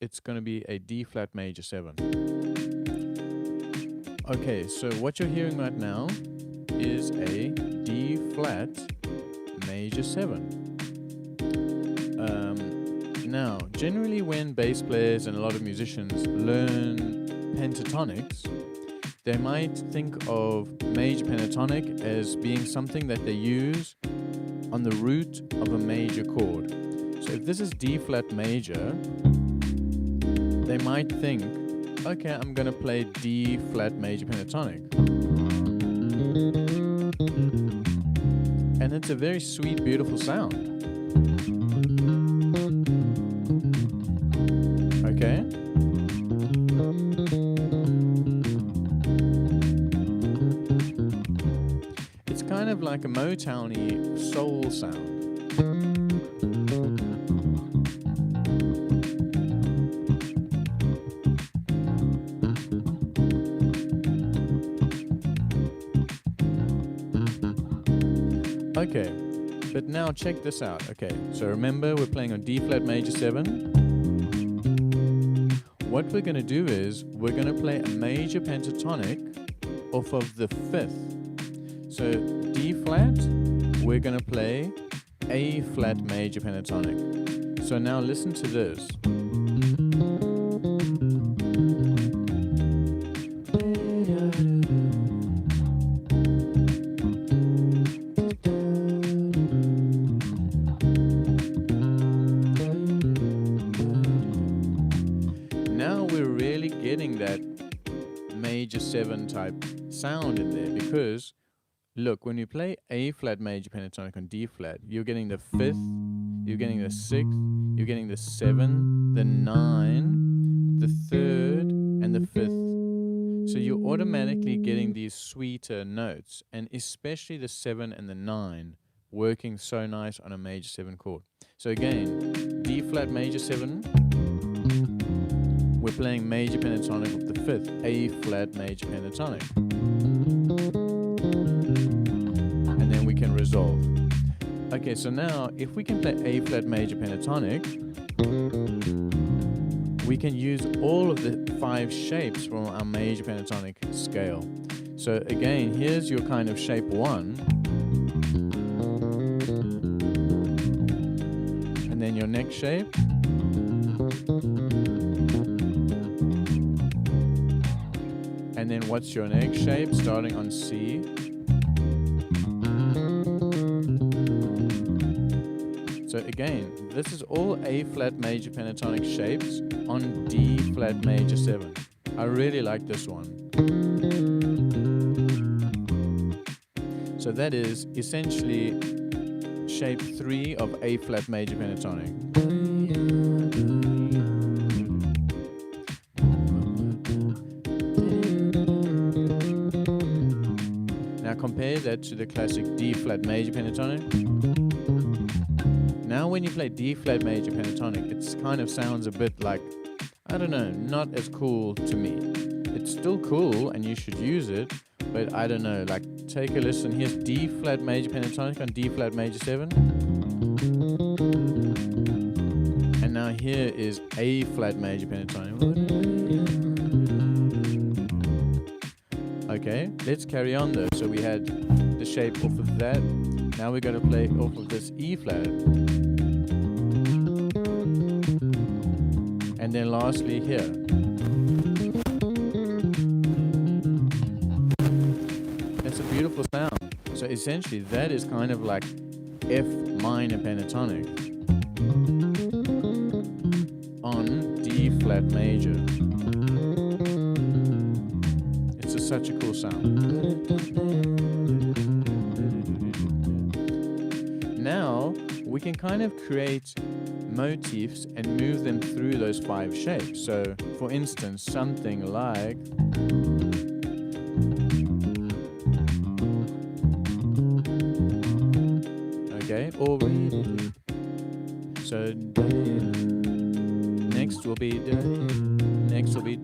it's going to be a D flat major 7. Okay, so what you're hearing right now is a D flat major 7. Now, generally when bass players and a lot of musicians learn pentatonics, they might think of major pentatonic as being something that they use on the root of a major chord. So if this is D flat major, they might think, okay, I'm going to play D flat major pentatonic. And it's a very sweet, beautiful sound. Okay? It's kind of like a Motown-y soul sound. Okay, but now check this out. Okay, so remember we're playing on D flat major 7. What we're going to do is we're going to play a major pentatonic off of the 5th. So D flat, we're going to play A flat major pentatonic. So now listen to this. Now we're really getting that major 7 type sound in there, because look, when you play A flat major pentatonic on D flat, you're getting the 5th, you're getting the 6th, you're getting the 7, the 9, the 3rd, and the 5th. So you're automatically getting these sweeter notes, and especially the 7 and the 9 working so nice on a major 7 chord. So again, D flat major 7, we're playing major pentatonic of the 5th, A flat major pentatonic. And then we can resolve. Okay, so now if we can play A flat major pentatonic, we can use all of the 5 shapes from our major pentatonic scale. So again, here's your kind of shape 1. And then your next shape. And then what's your next shape starting on C? So again, this is all A flat major pentatonic shapes on D flat major 7. I really like this one. So that is essentially shape 3 of A flat major pentatonic. Now compare that to the classic D flat major pentatonic. Now when you play D flat major pentatonic, it kind of sounds a bit like, I don't know, not as cool to me. It's still cool and you should use it, but I don't know, like take a listen. Here's D flat major pentatonic on D flat major 7. And now here is A flat major pentatonic. Okay, let's carry on though. So we had the shape off of that. Now we're going to play off of this E flat. And then lastly here. That's a beautiful sound. So essentially that is kind of like F minor pentatonic on D flat major. It's such a cool sound. Now we can kind of create motifs and move them through those 5 shapes. So for instance, something like okay, or so next will be next will be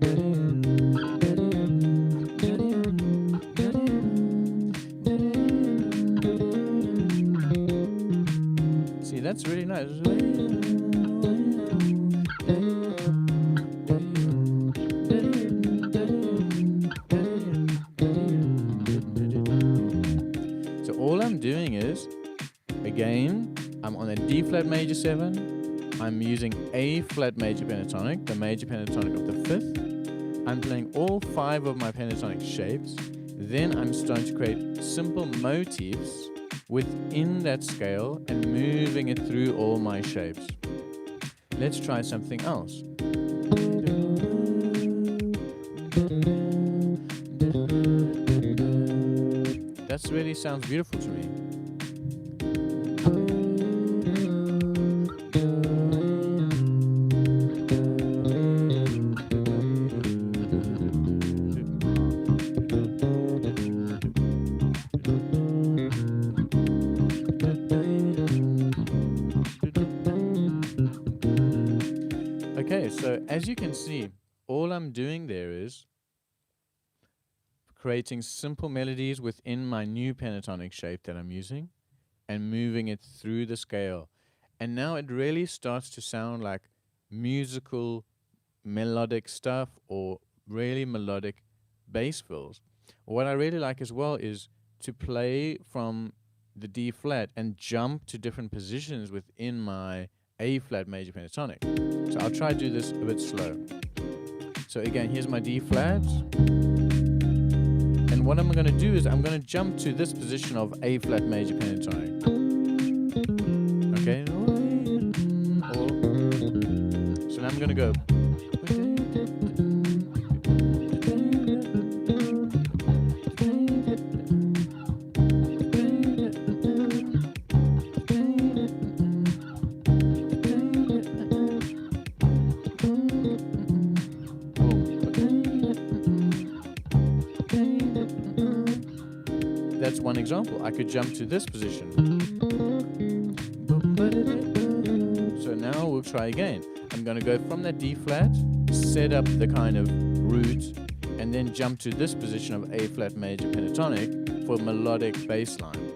see, that's really nice. flat major 7, I'm using A flat major pentatonic, the major pentatonic of the 5th. I'm playing all 5 of my pentatonic shapes. Then I'm starting to create simple motifs within that scale and moving it through all my shapes. Let's try something else. That really sounds beautiful to me. Okay, so as you can see, all I'm doing there is creating simple melodies within my new pentatonic shape that I'm using and moving it through the scale. And now it really starts to sound like musical, melodic stuff or really melodic bass fills. What I really like as well is to play from the D flat and jump to different positions within my A flat major pentatonic. So I'll try to do this a bit slow. So again, here's my D flat. And what I'm going to do is I'm going to jump to this position of A flat major pentatonic. Okay? So now I'm going to go. That's one example. I could jump to this position. So now we'll try again. I'm going to go from that D flat, set up the kind of root, and then jump to this position of A flat major pentatonic for melodic bass line.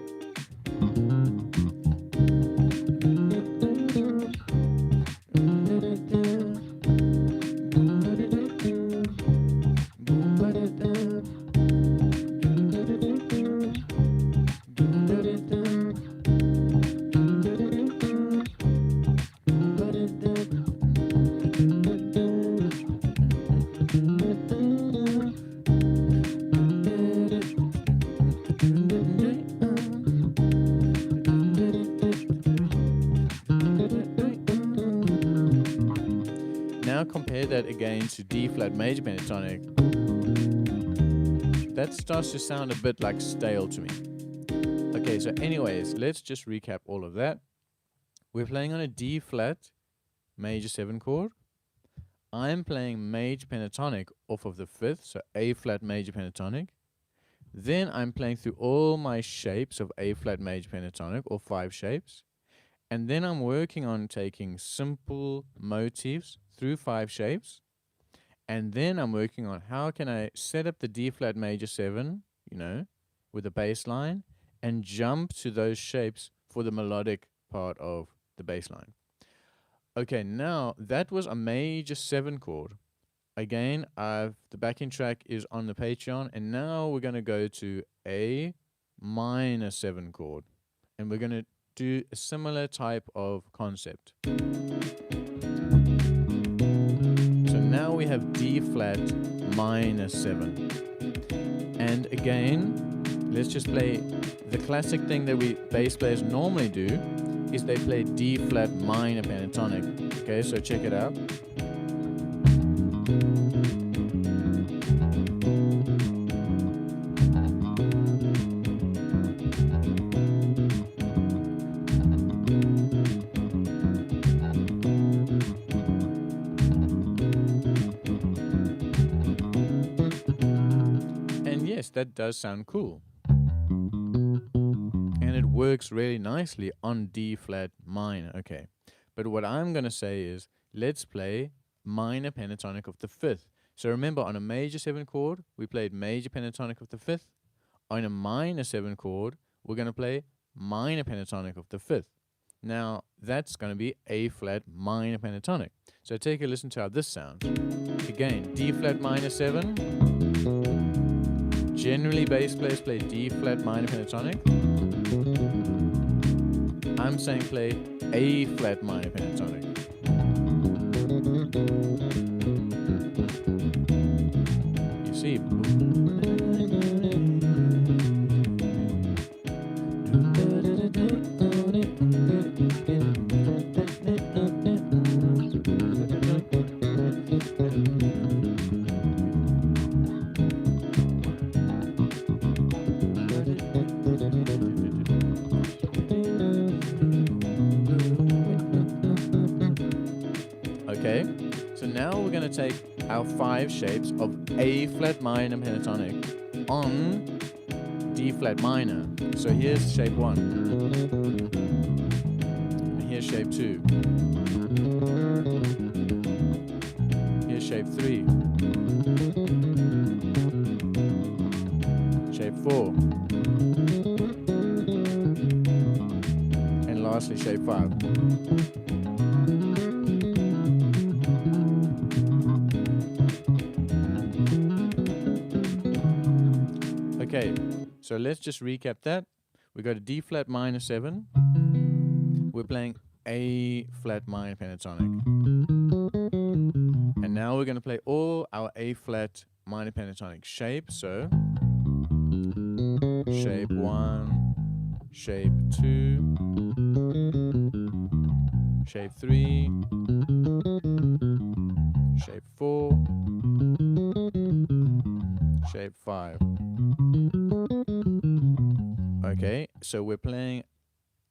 Now compare that again to D flat major pentatonic. That starts to sound a bit like stale to me. Okay, so anyways, let's just recap all of that. We're playing on a D flat major 7 chord. I'm playing major pentatonic off of the 5th, so A flat major pentatonic. Then I'm playing through all my shapes of A flat major pentatonic, or 5 shapes. And then I'm working on taking simple motifs through 5 shapes. And then I'm working on how can I set up the D flat major 7, with a bass line, and jump to those shapes for the melodic part of the bass line. Okay, now that was a major 7 chord. Again, the backing track is on the Patreon, and now we're going to go to a minor 7 chord. And we're going to do a similar type of concept. So now we have D flat minor 7. And again, let's just play the classic thing that we bass players normally do is they play D flat minor pentatonic. Okay, so check it out. That does sound cool. And it works really nicely on D flat minor. Okay. But what I'm going to say is, let's play minor pentatonic of the 5th. So remember, on a major 7 chord, we played major pentatonic of the 5th. On a minor 7 chord, we're going to play minor pentatonic of the 5th. Now, that's going to be A flat minor pentatonic. So take a listen to how this sounds. Again, D flat minor 7. Generally, bass players play D flat minor pentatonic. I'm saying play A flat minor pentatonic. You see? Okay, so now we're going to take our 5 shapes of A flat minor pentatonic on D flat minor. So here's shape 1, and here's shape 2, here's shape 3, shape 4, and lastly shape 5. Okay, so let's just recap that. We go to D flat minor 7. We're playing A flat minor pentatonic. And now we're going to play all our A flat minor pentatonic shapes. So shape 1, shape 2, shape 3, shape 4, shape 5. Okay, so we're playing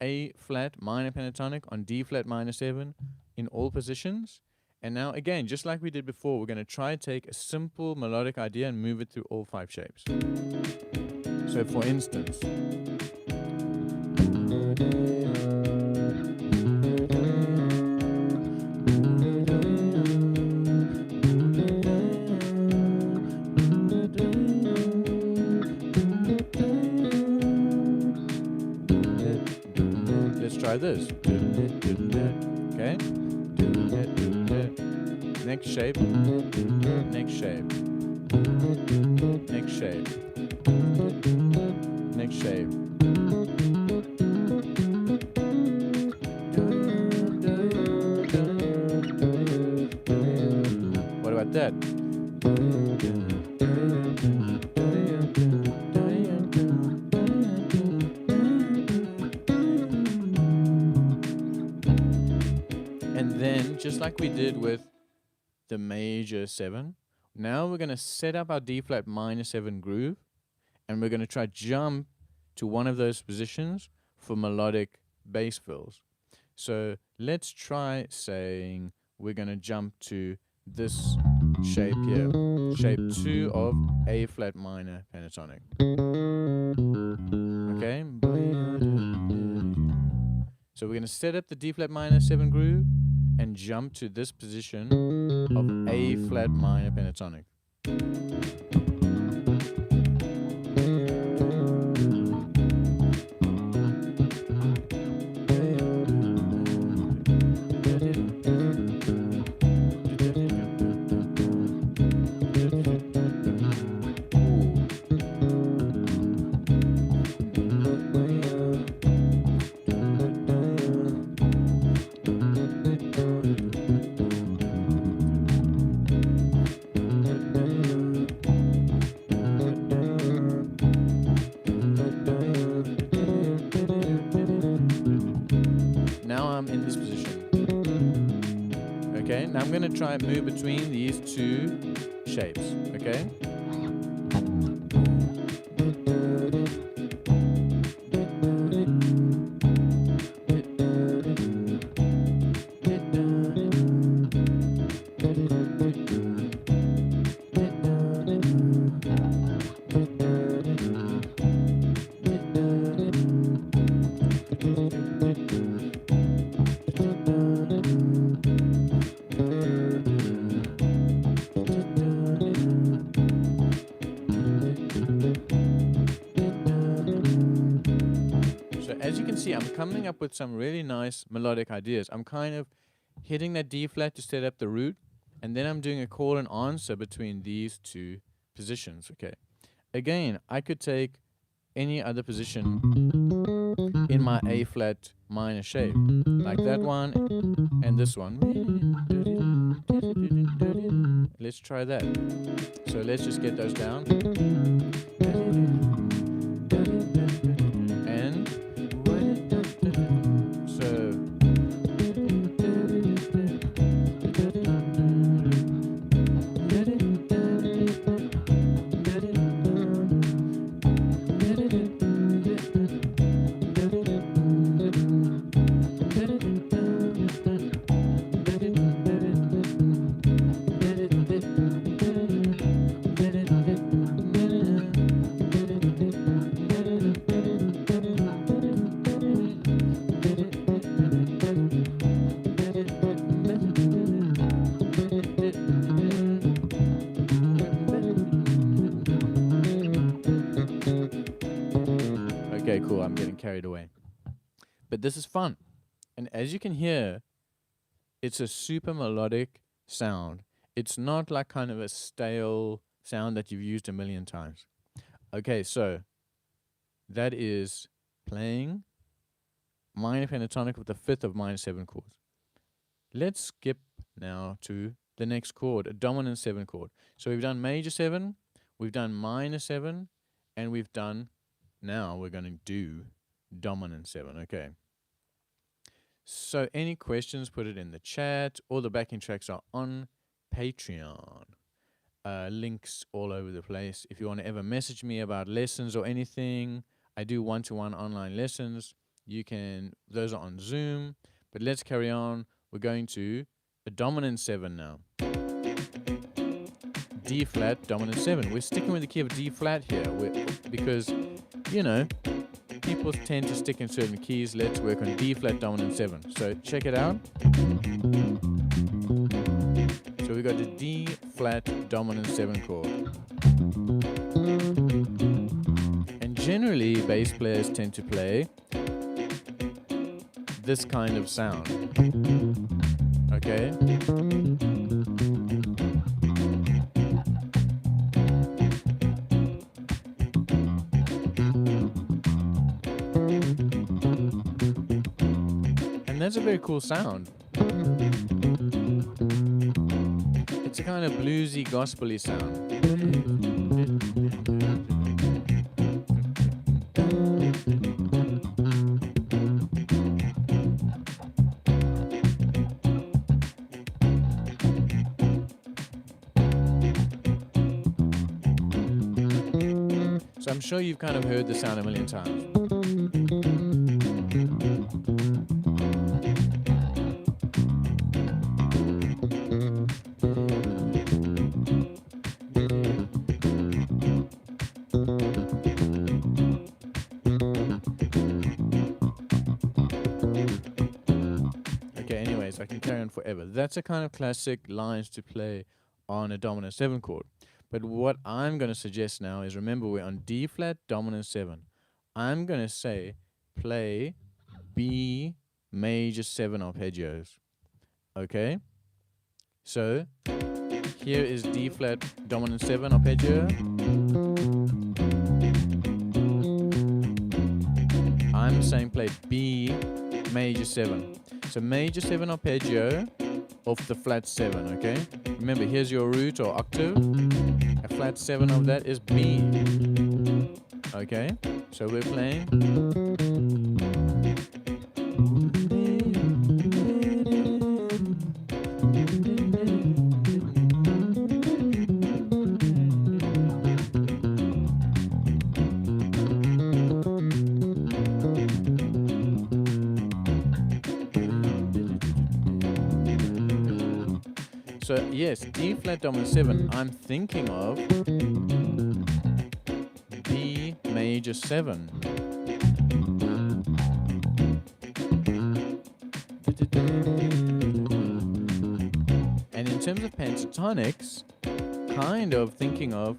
A flat minor pentatonic on D flat minor 7 in all positions. And now again, just like we did before, we're going to try to take a simple melodic idea and move it through all 5 shapes. So for instance, let's try this. Okay. Next shape. Next shape. Next shape. Next shape. What about that? And then, just like we did with the major 7, now we're going to set up our D flat minor 7 groove, and we're going to try jump to one of those positions for melodic bass fills. So let's try saying we're going to jump to this shape here, shape 2 of A flat minor pentatonic. Okay? So we're going to set up the D flat minor 7 groove and jump to this position of A flat minor pentatonic. Now I'm in this position. Okay, now I'm going to try and move between these 2 shapes. Okay? As you can see, I'm coming up with some really nice melodic ideas. I'm kind of hitting that D flat to set up the root, and then I'm doing a call and answer between these 2 positions. Okay. Again, I could take any other position in my A flat minor shape, like that one and this one. Let's try that. So let's just get those down. And so okay, cool, I'm getting carried away. But this is fun. And as you can hear, it's a super melodic sound. It's not like kind of a stale sound that you've used a million times. Okay, so that is playing minor pentatonic with the fifth of minor 7 chords. Let's skip now to the next chord, a dominant 7 chord. So we've done major 7, we've done minor 7, and we've done, now we're going to do dominant 7, okay. So any questions, put it in the chat. All the backing tracks are on Patreon. Links all over the place. If you want to ever message me about lessons or anything, I do one-to-one online lessons. You can, those are on Zoom. But let's carry on. We're going to a dominant 7 now. D flat, dominant 7. We're sticking with the key of D flat here because, you know, people tend to stick in certain keys. Let's work on D flat, dominant 7. So check it out. So we got the D flat, dominant 7 chord. And generally, bass players tend to play this kind of sound. Okay? And that's a very cool sound. It's a kind of bluesy, gospel-y sound. So I'm sure you've kind of heard the sound a million times. Okay, anyways, I can carry on forever. That's a kind of classic lines to play on a dominant 7 chord. But what I'm going to suggest now is, remember, we're on D flat, dominant 7. I'm going to say play B major 7 arpeggios. Okay? So here is D flat, dominant 7 arpeggio. I'm saying play B major 7. So major 7 arpeggio off the flat 7, okay? Remember, here's your root or octave. A flat 7 of that is B. Okay? So we're playing. So yes, D flat dominant 7, I'm thinking of B major 7. And in terms of pentatonics, kind of thinking of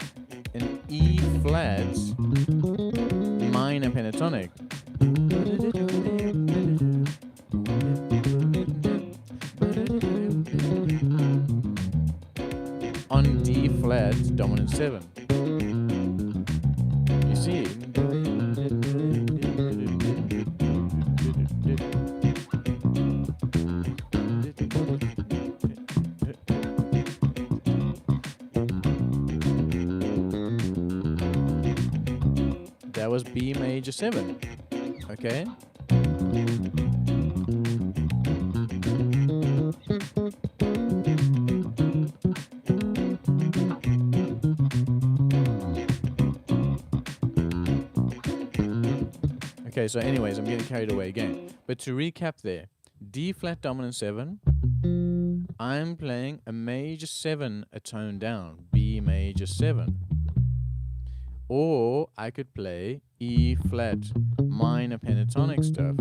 an E flat minor pentatonic. On D flat dominant 7. You see? was B major 7. Okay? Okay, so anyways, I'm getting carried away again. But to recap there, D flat dominant 7, I'm playing a major 7 a tone down, B major 7. Or I could play E flat minor pentatonic stuff.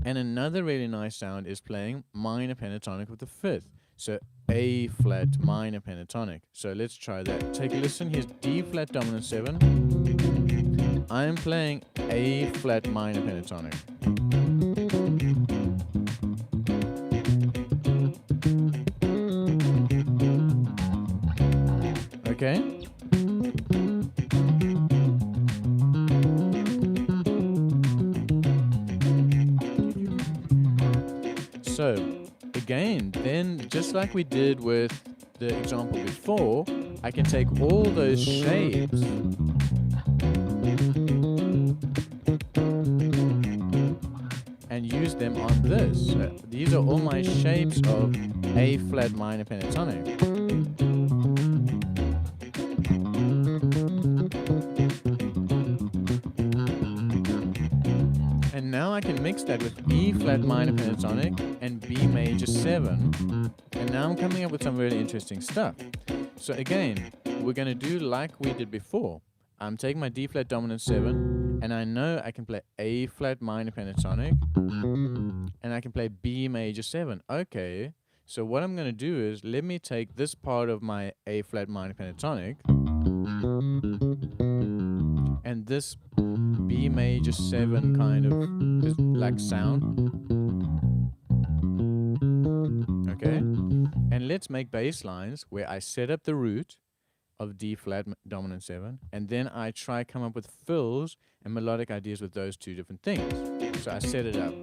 And another really nice sound is playing minor pentatonic with the 5th. So A flat minor pentatonic. So let's try that. Take a listen. Here's D flat dominant 7. I'm playing A flat minor pentatonic. Okay? So, again, then just like we did with the example before, I can take all those shapes and use them on this. So these are all my shapes of A flat minor pentatonic. And now I can mix that with E flat minor pentatonic and B major 7. And now I'm coming up with some really interesting stuff. So again, we're going to do like we did before. I'm taking my D flat dominant 7, and I know I can play A flat minor pentatonic, and I can play B major 7. Okay, so what I'm going to do is, let me take this part of my A flat minor pentatonic, and this B major 7 kind of like sound. Okay, and let's make bass lines where I set up the root of D flat dominant 7, and then I try come up with fills and melodic ideas with those two different things. So I set it up.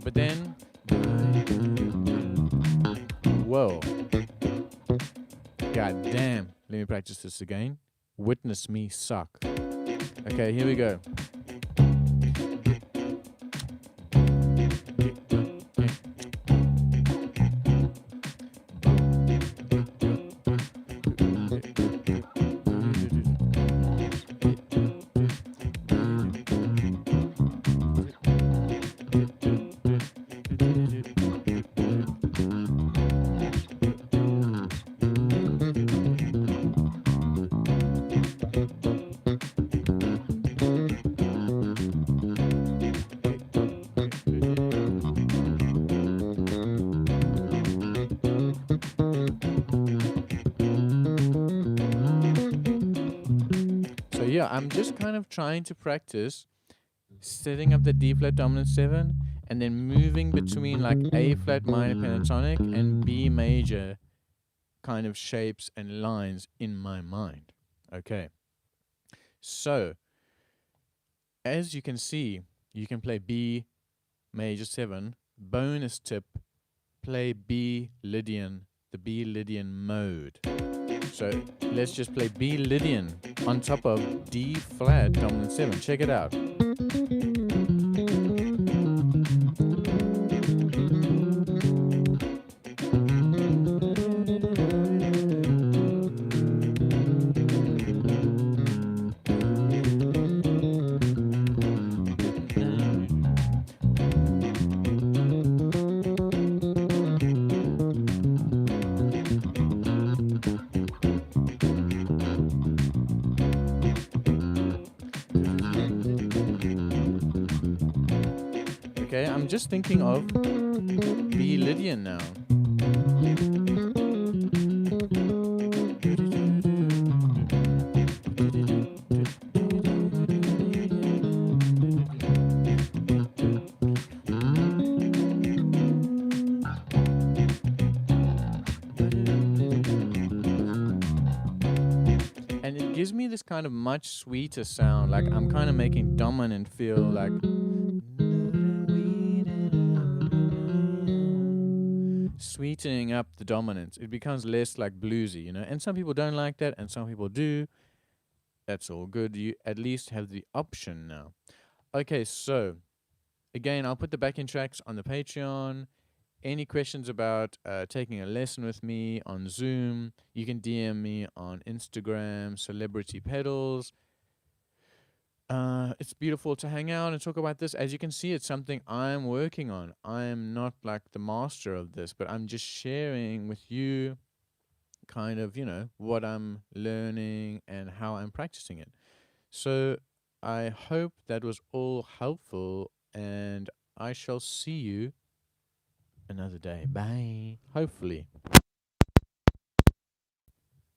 But then, whoa, god damn, let me practice this again. Witness me suck. Okay, here we go. Yeah, I'm just kind of trying to practice setting up the D flat dominant 7 and then moving between like A flat minor pentatonic and B major kind of shapes and lines in my mind. Okay, so as you can see, you can play B major 7. Bonus tip, play B Lydian, the B Lydian mode. So let's just play B Lydian on top of D flat dominant 7. Check it out. Okay, I'm just thinking of B Lydian now. And it gives me this kind of much sweeter sound, like I'm kind of making dominant feel like sweetening up the dominance. It becomes less like bluesy, you know. And some people don't like that, and some people do. That's all good. You at least have the option now. Okay, so again, I'll put the backing tracks on the Patreon. Any questions about taking a lesson with me on Zoom, you can DM me on Instagram, Celebrity Pedals. It's beautiful to hang out and talk about this. As you can see, it's something I'm working on. I'm not like the master of this, but I'm just sharing with you kind of, what I'm learning and how I'm practicing it. So I hope that was all helpful, and I shall see you another day. Bye. Hopefully.